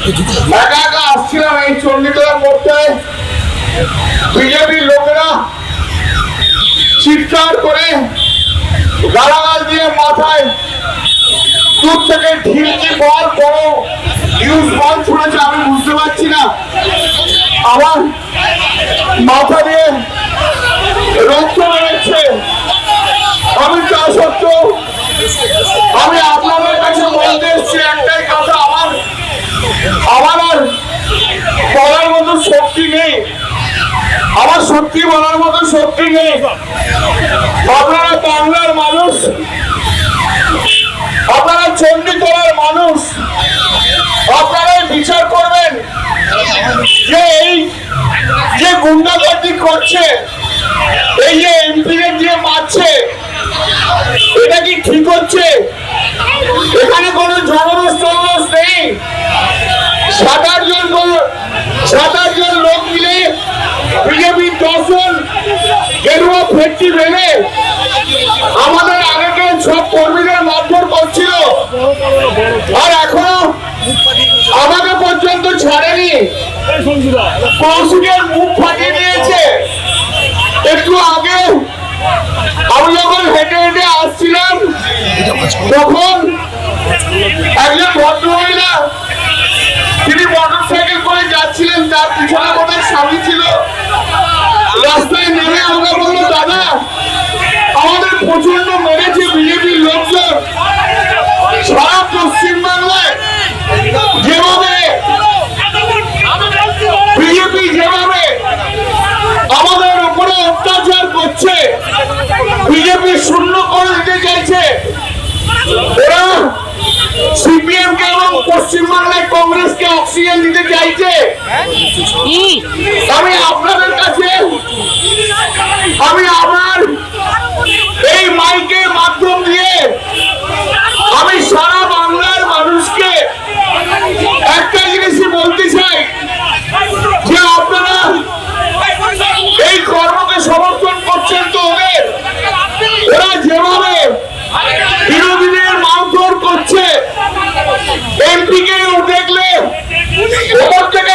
একা একা আসছিলাম এই চণ্ডীতলা মোড়টায়, বিজেপির লোকেরা চিৎকার করে গালাগাল দিয়ে মাথায় দূর থেকে ঢিলকি বল বড় নিউজ বল ছুড়েছে। আমি বুঝতে পারছি না, আমার মাথা দিয়ে রক্ত বেরোচ্ছে। আমি তা সত্ত্বেও আমি আপনাদের কাছে বলতে এসেছি একটাই কথা, আমার আর বলার মতো শক্তি নেই, আমার সত্যি বলার মতো শক্তি নেই। আপনারা বাংলার মানুষ, আপনারা চণ্ডীতলার মানুষ, আপনারাই বিচার করবেন যে এই যে গুন্ডাগর্দি করছে, এই যে এমপিদের দিয়ে মারছে, এটা কি ঠিক হচ্ছে? এখানে কোনো জবরদস্ত নেই। 7-8 জন লোক মিলে বিজেপি 10 জন গেরুয়া ফেটকি ফেলে আমাদের আগেকে সব কর্মীদের মারধর করছিল, আর এখনো আমাকে পর্যন্ত ছাড়েনি। কৌশিকের মুখ ফাটিয়ে দিয়েছে। একটু আগে আমি যখন হেঁটে হেঁটে আসছিলাম, তখন একজন ভদ্রমহিলা, তিনি মোটর সাইকেল করে যাচ্ছিলেন, তার পিছনে বোধহয় স্বামী ছিল, রাস্তায় নেমে আমাকে বললো, দাদা আমাদের প্রচন্ড মেরেছে বিজেপির লোকজন। সারা পশ্চিমবাংলায় যেভাবে বিজেপি যেভাবে আমাদের উপরে অত্যাচার করছে, বিজেপি শূন্য করে দিতে চাইছে, ওরা সিপিএম কে এবং পশ্চিমবাংলায় কংগ্রেসকে অক্সিজেন দিতে চাইছে। আমি আপনাদের কাছে, আমি আমার এই মাইকের মাধ্যম দিয়ে আমি সারা বাংলার মানুষকে একটা জিনিসই বলতে চাই যে আপনারা এই কর্মকে সমর্থন করছেন তো ওদের, ওরা যেভাবে বিরোধীদের মারধর করছে, এমপিকে দেখলে ওপর থেকে